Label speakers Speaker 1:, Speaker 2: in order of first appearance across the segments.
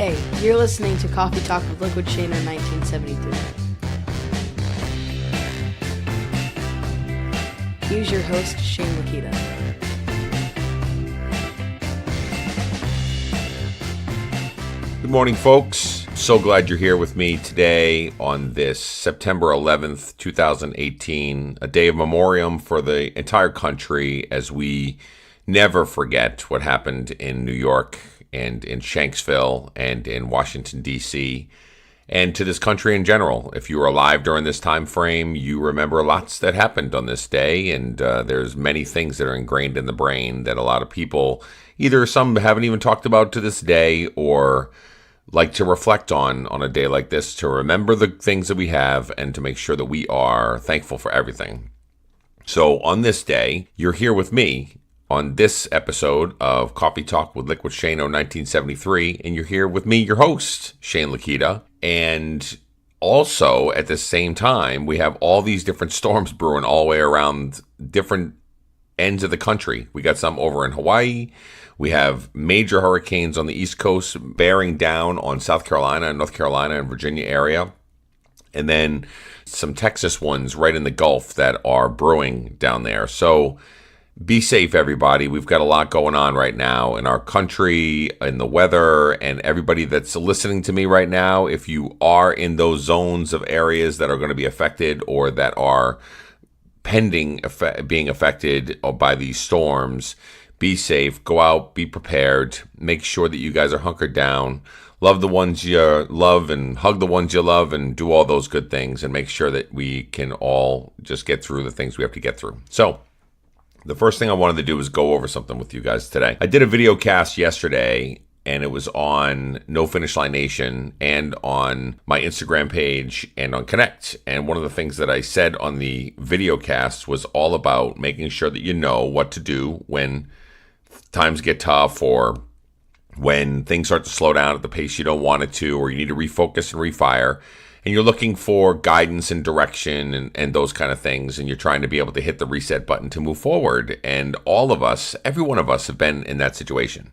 Speaker 1: Hey, you're listening to Coffee Talk with Liquidshano 1973. Here's your host, Shane Lakita.
Speaker 2: Good morning, folks. So glad you're here with me today on this September 11th, 2018, a day of memoriam for the entire country as we never forget what happened in New York and in Shanksville and in Washington, D.C., and to this country in general. If you were alive during this time frame, you remember lots that happened on this day, and there's many things that are ingrained in the brain that a lot of people, either some haven't even talked about to this day or like to reflect on a day like this, to remember the things that we have and to make sure that we are thankful for everything. So on this day, you're here with me on this episode of Coffee Talk with Liquidshano 1973, and you're here with me, your host, Shane Lakita. And also, at the same time, we have all these different storms brewing all the way around different ends of the country. We got some over in Hawaii. We have major hurricanes on the East Coast bearing down on South Carolina and North Carolina and Virginia area. And then some Texas ones right in the Gulf that are brewing down there. So be safe, everybody. We've got a lot going on right now in our country, in the weather, and everybody that's listening to me right now, if you are in those zones of areas that are going to be affected or that are pending being affected by these storms, be safe, go out, be prepared, make sure that you guys are hunkered down, love the ones you love and hug the ones you love and do all those good things and make sure that we can all just get through the things we have to get through. So the first thing I wanted to do was go over something with you guys today. I did a video cast yesterday, and it was on No Finish Line Nation and on my Instagram page and on Connect. And one of the things that I said on the video cast was all about making sure that you know what to do when times get tough or when things start to slow down at the pace you don't want it to, or you need to refocus and refire, and you're looking for guidance and direction and those kind of things, and you're trying to be able to hit the reset button to move forward. And all of us, every one of us, have been in that situation.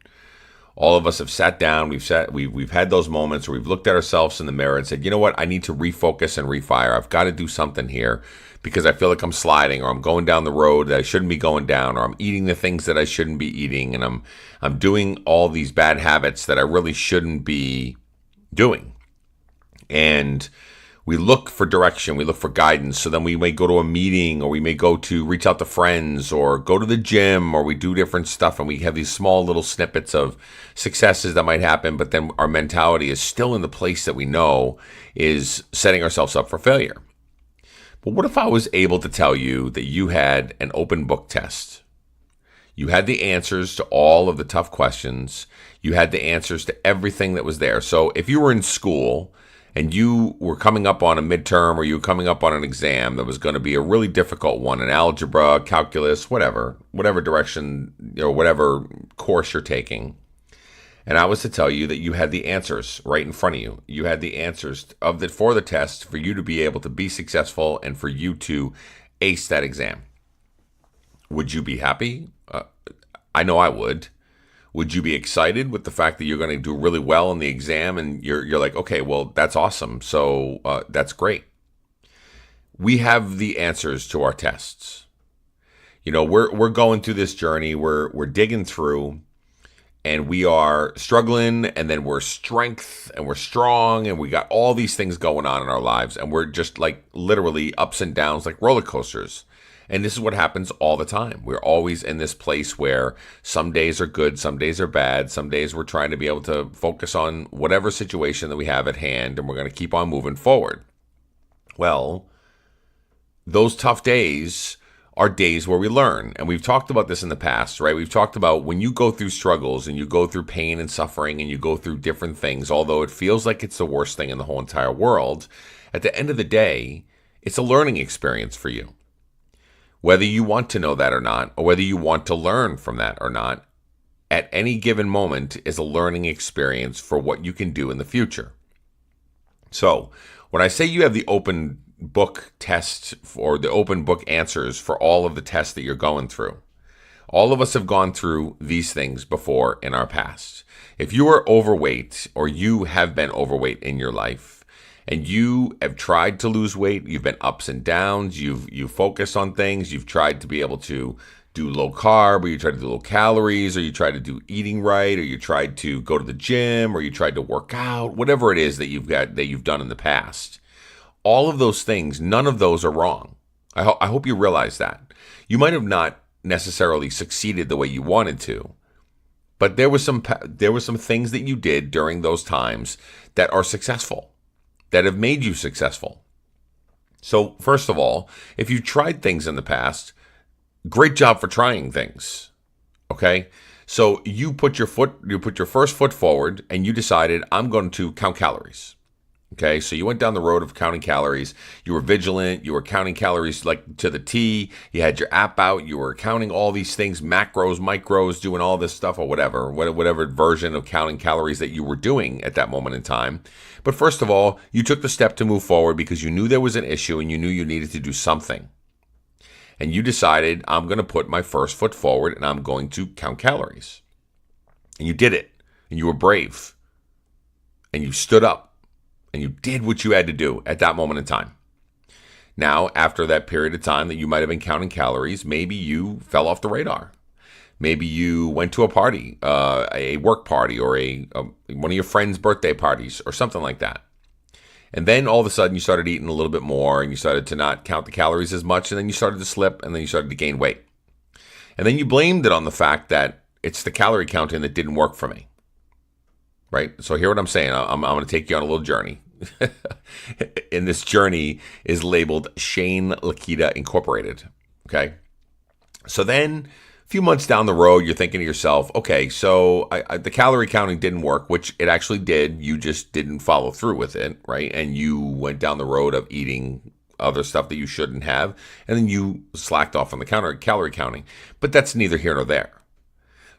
Speaker 2: All of us have sat down, we've had those moments where we've looked at ourselves in the mirror and said, you know what, I need to refocus and refire. I've got to do something here because I feel like I'm sliding, or I'm going down the road that I shouldn't be going down, or I'm eating the things that I shouldn't be eating, and I'm doing all these bad habits that I really shouldn't be doing. And we look for direction, we look for guidance. So then we may go to a meeting, or we may go to reach out to friends, or go to the gym, or we do different stuff, and we have these small little snippets of successes that might happen, but then our mentality is still in the place that we know is setting ourselves up for failure. But what if I was able to tell you that you had an open book test? You had the answers to all of the tough questions. You had the answers to everything that was there. So if you were in school and you were coming up on a midterm, or you were coming up on an exam that was going to be a really difficult one, an algebra, calculus, whatever direction, whatever course you're taking, and I was to tell you that you had the answers right in front of you. You had the answers for the test for you to be able to be successful and for you to ace that exam. Would you be happy? I know I would. Would you be excited with the fact that you're going to do really well in the exam and you're like, okay, well, that's awesome. So that's great. We have the answers to our tests. We're going through this journey. We're digging through, and we are struggling, and then we're strength, and we're strong, and we got all these things going on in our lives, and we're just like literally ups and downs like roller coasters. And this is what happens all the time. We're always in this place where some days are good, some days are bad, some days we're trying to be able to focus on whatever situation that we have at hand, and we're going to keep on moving forward. Well, those tough days are days where we learn. And we've talked about this in the past, right? We've talked about when you go through struggles and you go through pain and suffering and you go through different things, although it feels like it's the worst thing in the whole entire world, at the end of the day, it's a learning experience for you. Whether you want to know that or not, or whether you want to learn from that or not, at any given moment is a learning experience for what you can do in the future. So when I say you have the open book test or the open book answers for all of the tests that you're going through, All of us have gone through these things before in our past. If you are overweight or you have been overweight in your life and you have tried to lose weight, you've been ups and downs, you've focused on things, you've tried to be able to do low carb, or you tried to do low calories, or you tried to do eating right, or you tried to go to the gym, or you tried to work out, whatever it is that you've done in the past. All of those things, none of those are wrong. I hope you realize that. You might have not necessarily succeeded the way you wanted to, but there were some things that you did during those times that are successful, that have made you successful. So first of all, if you tried things in the past, great job for trying things. Okay? So you put your first foot forward and you decided, I'm going to count calories. Okay, so you went down the road of counting calories. You were vigilant. You were counting calories like to the T. You had your app out. You were counting all these things, macros, micros, doing all this stuff or whatever version of counting calories that you were doing at that moment in time. But first of all, you took the step to move forward because you knew there was an issue and you knew you needed to do something. And you decided, I'm going to put my first foot forward and I'm going to count calories. And you did it. And you were brave. And you stood up. And you did what you had to do at that moment in time. Now, after that period of time that you might have been counting calories, maybe you fell off the radar. Maybe you went to a party, a work party, or one of your friends' birthday parties, or something like that. And then all of a sudden you started eating a little bit more, and you started to not count the calories as much, and then you started to slip, and then you started to gain weight. And then you blamed it on the fact that it's the calorie counting that didn't work for me. Right? So hear what I'm saying. I'm going to take you on a little journey. And this journey is labeled Shane Lakita Incorporated. Okay? So then a few months down the road, you're thinking to yourself, okay, so the calorie counting didn't work, which it actually did. You just didn't follow through with it, right? And you went down the road of eating other stuff that you shouldn't have, and then you slacked off on the calorie counting. But that's neither here nor there.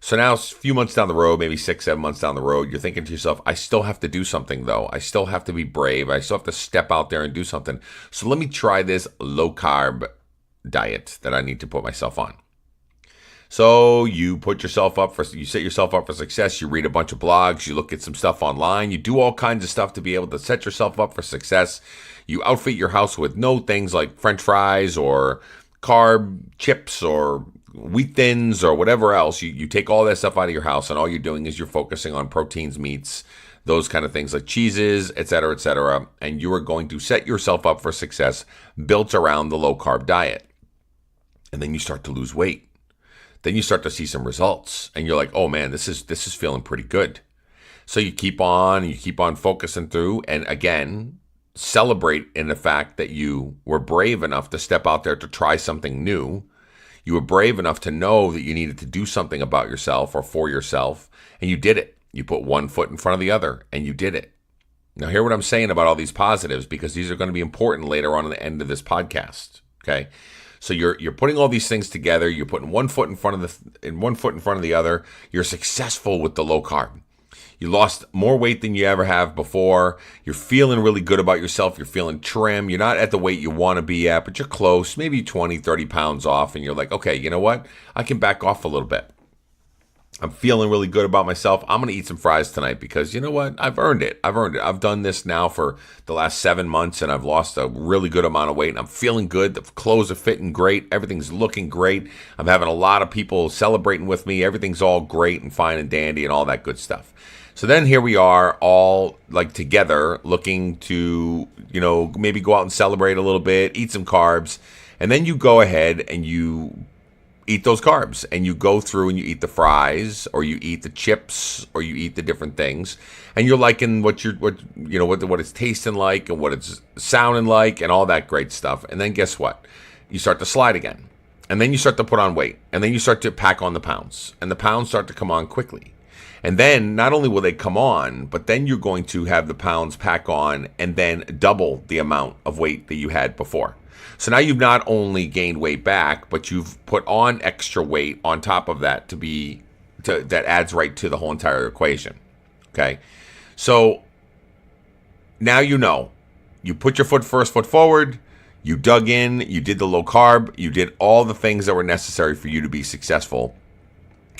Speaker 2: So now a few months down the road, maybe 6-7 months down the road, you're thinking to yourself, I still have to do something though. I still have to be brave. I still have to step out there and do something. So let me try this low carb diet that I need to put myself on. So you set yourself up for success. You read a bunch of blogs. You look at some stuff online. You do all kinds of stuff to be able to set yourself up for success. You outfit your house with no things like French fries or carb chips or wheat thins or whatever else. You take all that stuff out of your house, and all you're doing is you're focusing on proteins, meats, those kind of things like cheeses, et cetera, and you are going to set yourself up for success built around the low carb diet. And then you start to lose weight. Then you start to see some results, and you're like, oh man, this is feeling pretty good. So you keep on focusing through, and again, celebrate in the fact that you were brave enough to step out there to try something new. You were brave enough to know that you needed to do something about yourself or for yourself, and you did it. You put one foot in front of the other, and you did it. Now, hear what I'm saying about all these positives, because these are going to be important later on in the end of this podcast. Okay, so you're putting all these things together. You're putting one foot in front of the other. You're successful with the low carb. You lost more weight than you ever have before. You're feeling really good about yourself. You're feeling trim. You're not at the weight you want to be at, but you're close, maybe 20, 30 pounds off. And you're like, okay, you know what? I can back off a little bit. I'm feeling really good about myself. I'm going to eat some fries tonight because you know what? I've earned it. I've done this now for the last 7 months, and I've lost a really good amount of weight, and I'm feeling good. The clothes are fitting great. Everything's looking great. I'm having a lot of people celebrating with me. Everything's all great and fine and dandy and all that good stuff. So then here we are all like together looking to, maybe go out and celebrate a little bit, eat some carbs. And then you go ahead and you eat those carbs, and you go through and you eat the fries, or you eat the chips, or you eat the different things. And you're liking what it's tasting like and what it's sounding like and all that great stuff. And then guess what? You start to slide again. And then you start to put on weight. And then you start to pack on the pounds. And the pounds start to come on quickly. And then not only will they come on, but then you're going to have the pounds pack on and then double the amount of weight that you had before. So now you've not only gained weight back, but you've put on extra weight on top of that that adds right to the whole entire equation. Okay? So now you put your first foot forward, You dug in, you did the low carb, you did all the things that were necessary for you to be successful.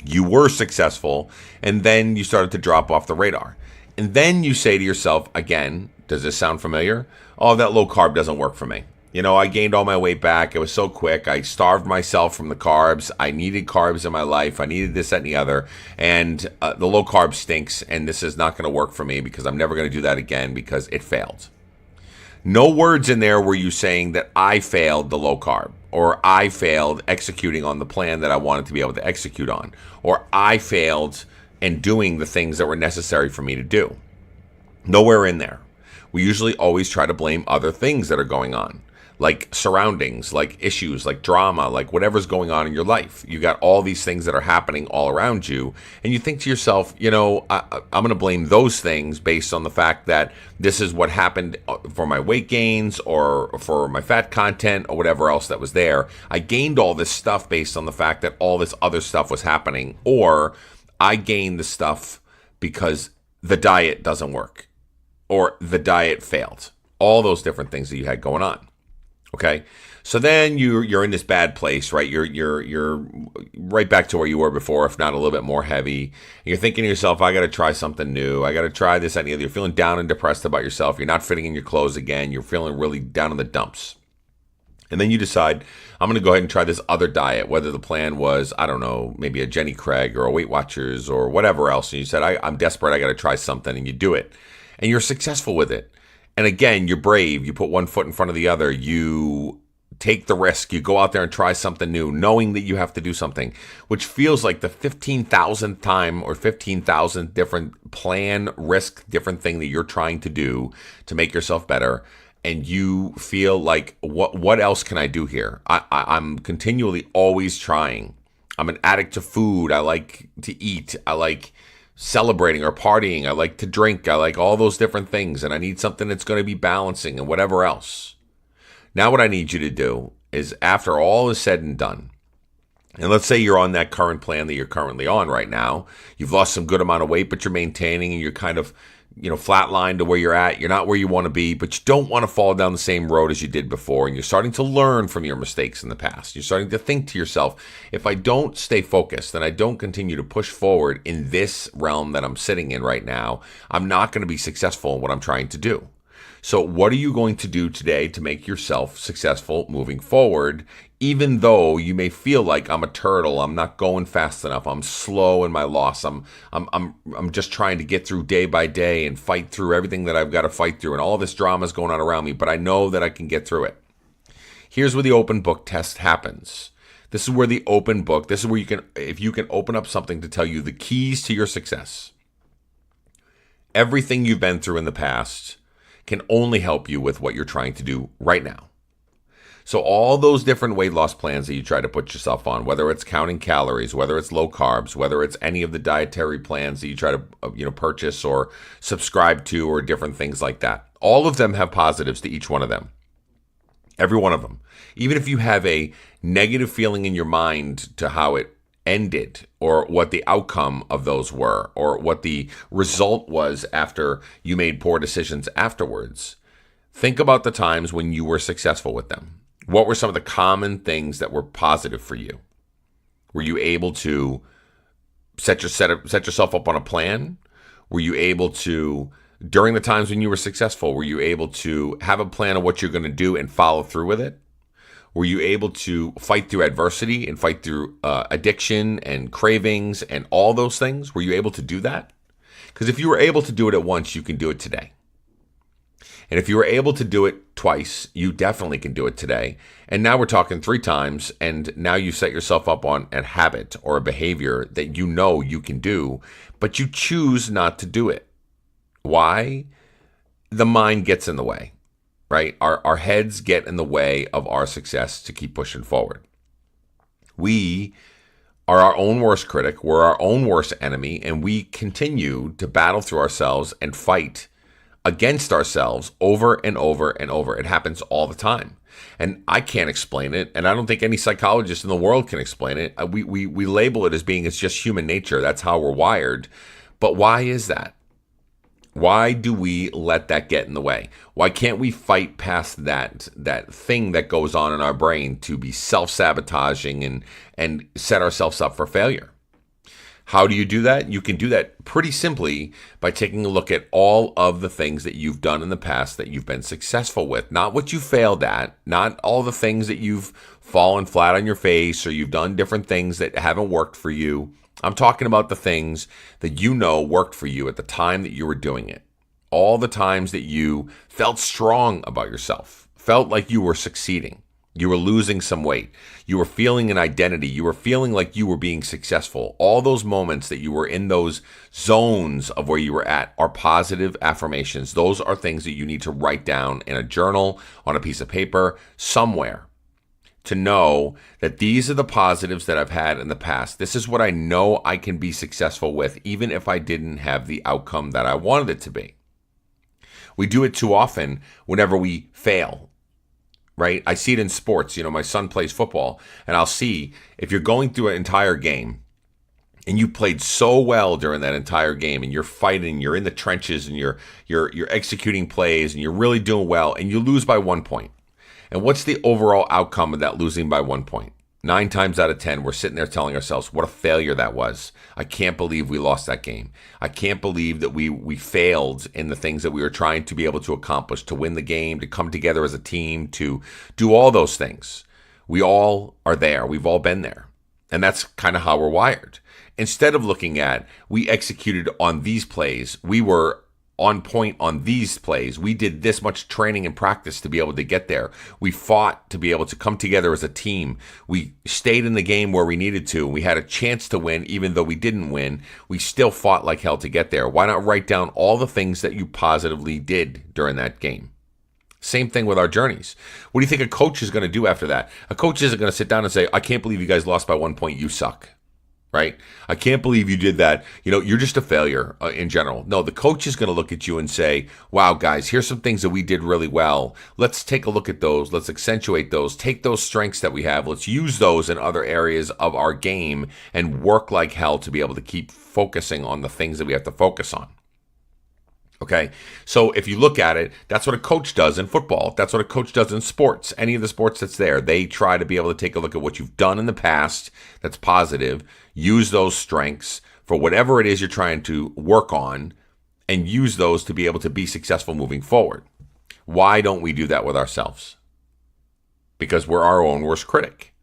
Speaker 2: You were successful, and then you started to drop off the radar. And then you say to yourself, again, does this sound familiar? Oh, that low carb doesn't work for me. I gained all my weight back. It was so quick. I starved myself from the carbs. I needed carbs in my life. I needed this, that, and the other. And the low carb stinks, and this is not going to work for me because I'm never going to do that again because it failed. No words in there were you saying that I failed the low carb, or I failed executing on the plan that I wanted to be able to execute on, or I failed in doing the things that were necessary for me to do. Nowhere in there. We usually always try to blame other things that are going on, like surroundings, like issues, like drama, like whatever's going on in your life. You got all these things that are happening all around you, and you think to yourself, I'm going to blame those things based on the fact that this is what happened for my weight gains or for my fat content or whatever else that was there. I gained all this stuff based on the fact that all this other stuff was happening, or I gained the stuff because the diet doesn't work or the diet failed. All those different things that you had going on. Okay, so then you're in this bad place, right? You're right back to where you were before, if not a little bit more heavy. And you're thinking to yourself, I got to try something new. I got to try this, that, and the other. You're feeling down and depressed about yourself. You're not fitting in your clothes again. You're feeling really down in the dumps. And then you decide, I'm going to go ahead and try this other diet, whether the plan was, I don't know, maybe a Jenny Craig or a Weight Watchers or whatever else. And you said, I'm desperate. I got to try something. And you do it. And you're successful with it. And again, you're brave. You put one foot in front of the other. You take the risk. You go out there and try something new, knowing that you have to do something, which feels like the 15,000th time or 15,000 different plan, risk, different thing that you're trying to do to make yourself better. And you feel like, what else can I do here? I'm continually always trying. I'm an addict to food. I like to eat. I like celebrating or partying. I like to drink. I like all those different things. And I need something that's going to be balancing and whatever else. Now what I need you to do is, after all is said and done, and let's say you're on that current plan that you're currently on right now, you've lost some good amount of weight, but you're maintaining and you're kind of, flatlined to where you're at. You're not where you want to be, but you don't want to fall down the same road as you did before. And you're starting to learn from your mistakes in the past. You're starting to think to yourself, if I don't stay focused and I don't continue to push forward in this realm that I'm sitting in right now, I'm not going to be successful in what I'm trying to do. So what are you going to do today to make yourself successful moving forward, even though you may feel like I'm a turtle, I'm not going fast enough, I'm slow in my loss, I'm just trying to get through day by day and fight through everything that I've got to fight through, and all this drama is going on around me, but I know that I can get through it. Here's where the open book test happens. This is where the open book, this is where if you can open up something to tell you the keys to your success. Everything you've been through in the past can only help you with what you're trying to do right now. So all those different weight loss plans that you try to put yourself on, whether it's counting calories, whether it's low carbs, whether it's any of the dietary plans that you try to purchase or subscribe to, or different things like that, all of them have positives to each one of them. Every one of them. Even if you have a negative feeling in your mind to how it ended, or what the outcome of those were, or what the result was after you made poor decisions afterwards, think about the times when you were successful with them. What were some of the common things that were positive for you? Were you able to set yourself up on a plan? Were you able to, during the times when you were successful, were you able to have a plan of what you're going to do and follow through with it? Were you able to fight through adversity and fight through addiction and cravings and all those things? Were you able to do that? Because if you were able to do it at once, you can do it today. And if you were able to do it twice, you definitely can do it today. And now we're talking 3 times, and now you set yourself up on a habit or a behavior that you know you can do, but you choose not to do it. Why? The mind gets in the way. Right? Our heads get in the way of our success to keep pushing forward. We are our own worst critic. We're our own worst enemy, and we continue to battle through ourselves and fight against ourselves over and over and over. It happens all the time. And I can't explain it, and I don't think any psychologist in the world can explain it. We label it as being, it's just human nature. That's how we're wired. But why is that? Why do we let that get in the way? Why can't we fight past that thing that goes on in our brain to be self-sabotaging and set ourselves up for failure? How do you do that? You can do that pretty simply by taking a look at all of the things that you've done in the past that you've been successful with. Not what you failed at, not all the things that you've fallen flat on your face or you've done different things that haven't worked for you. I'm talking about the things that you know worked for you at the time that you were doing it. All the times that you felt strong about yourself, felt like you were succeeding. You were losing some weight. You were feeling an identity. You were feeling like you were being successful. All those moments that you were in those zones of where you were at are positive affirmations. Those are things that you need to write down in a journal, on a piece of paper, somewhere, to know that these are the positives that I've had in the past. This is what I know I can be successful with, even if I didn't have the outcome that I wanted it to be. We do it too often whenever we fail. Right? I see it in sports. My son plays football, and I'll see if you're going through an entire game and you played so well during that entire game and you're fighting, you're in the trenches and you're executing plays and you're really doing well and you lose by 1 point. And what's the overall outcome of that losing by 1 point? 9 times out of 10, we're sitting there telling ourselves, what a failure that was. I can't believe we lost that game. I can't believe that we failed in the things that we were trying to be able to accomplish, to win the game, to come together as a team, to do all those things. We all are there. We've all been there. And that's kind of how we're wired. Instead of looking at, we executed on these plays, we were on point on these plays. We did this much training and practice to be able to get there. We fought to be able to come together as a team. We stayed in the game where we needed to. We had a chance to win, even though we didn't win. We still fought like hell to get there. Why not write down all the things that you positively did during that game? Same thing with our journeys. What do you think a coach is going to do after that? A coach isn't going to sit down and say, I can't believe you guys lost by 1 point. You suck. Right? I can't believe you did that. You're just a failure in general. No, the coach is going to look at you and say, wow, guys, here's some things that we did really well. Let's take a look at those. Let's accentuate those. Take those strengths that we have. Let's use those in other areas of our game and work like hell to be able to keep focusing on the things that we have to focus on. Okay, so if you look at it, that's what a coach does in football. That's what a coach does in sports. Any of the sports that's there, they try to be able to take a look at what you've done in the past that's positive, use those strengths for whatever it is you're trying to work on, and use those to be able to be successful moving forward. Why don't we do that with ourselves? Because we're our own worst critic.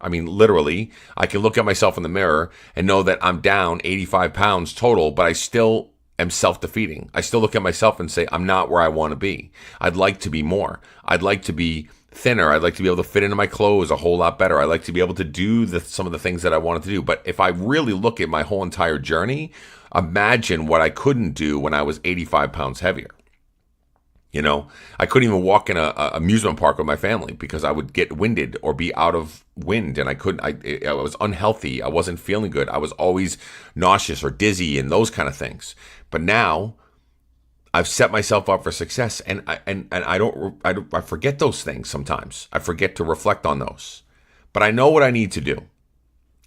Speaker 2: I mean, literally, I can look at myself in the mirror and know that I'm down 85 pounds total, but I still am self-defeating. I still look at myself and say, I'm not where I want to be. I'd like to be more. I'd like to be thinner. I'd like to be able to fit into my clothes a whole lot better. I'd like to be able to do some of the things that I wanted to do. But if I really look at my whole entire journey, imagine what I couldn't do when I was 85 pounds heavier. I couldn't even walk in a amusement park with my family because I would get winded or be out of wind, and I was unhealthy. I wasn't feeling good. I was always nauseous or dizzy and those kind of things. But now I've set myself up for success, and I forget those things sometimes. I forget to reflect on those. But I know what I need to do.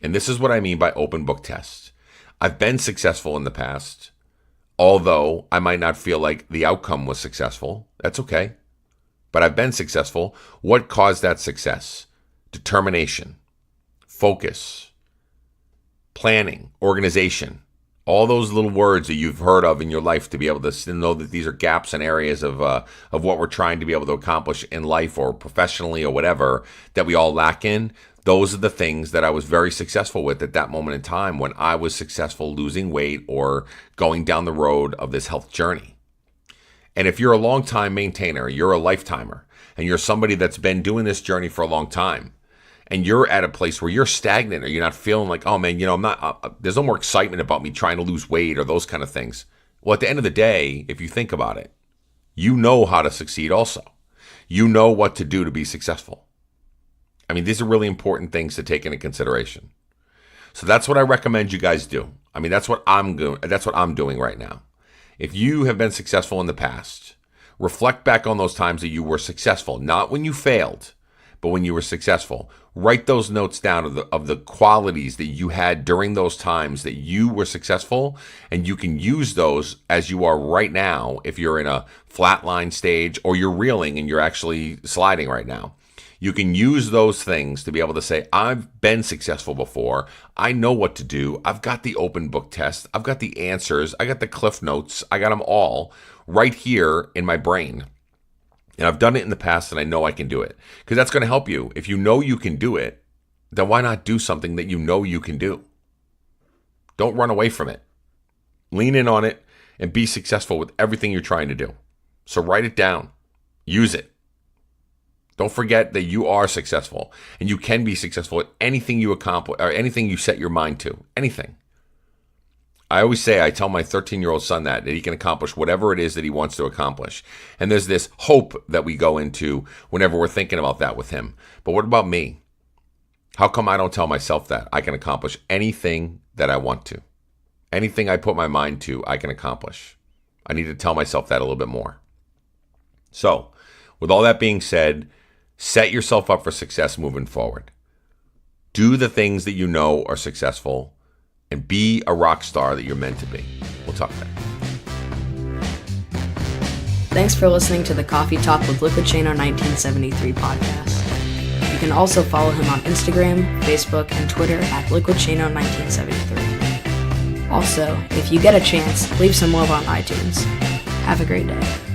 Speaker 2: And this is what I mean by open book tests. I've been successful in the past. Although I might not feel like the outcome was successful, that's okay. But I've been successful. What caused that success? Determination, focus, planning, organization, all those little words that you've heard of in your life to be able to know that these are gaps and areas of what we're trying to be able to accomplish in life or professionally or whatever that we all lack in. Those are the things that I was very successful with at that moment in time when I was successful losing weight or going down the road of this health journey. And if you're a long-time maintainer, you're a lifetimer, and you're somebody that's been doing this journey for a long time, and you're at a place where you're stagnant or you're not feeling like, oh man, I'm not, there's no more excitement about me trying to lose weight or those kind of things. Well, at the end of the day, if you think about it, you know how to succeed also. You know what to do to be successful. I mean, these are really important things to take into consideration. So that's what I recommend you guys do. I mean, that's what I'm doing right now. If you have been successful in the past, reflect back on those times that you were successful, not when you failed, but when you were successful. Write those notes down of the qualities that you had during those times that you were successful, and you can use those as you are right now if you're in a flatline stage or you're reeling and you're actually sliding right now. You can use those things to be able to say, I've been successful before. I know what to do. I've got the open book test. I've got the answers. I got the cliff notes. I got them all right here in my brain. And I've done it in the past and I know I can do it. Because that's going to help you. If you know you can do it, then why not do something that you know you can do? Don't run away from it. Lean in on it and be successful with everything you're trying to do. So write it down. Use it. Don't forget that you are successful and you can be successful at anything you accomplish or anything you set your mind to. Anything. I always say, I tell my 13-year-old son that he can accomplish whatever it is that he wants to accomplish. And there's this hope that we go into whenever we're thinking about that with him. But what about me? How come I don't tell myself that I can accomplish anything that I want to? Anything I put my mind to, I can accomplish. I need to tell myself that a little bit more. So, with all that being said, set yourself up for success moving forward. Do the things that you know are successful and be a rock star that you're meant to be. We'll talk then.
Speaker 1: Thanks for listening to the Coffee Talk with Liquidshano 1973 podcast. You can also follow him on Instagram, Facebook, and Twitter at Liquidshano 1973. Also, if you get a chance, leave some love on iTunes. Have a great day.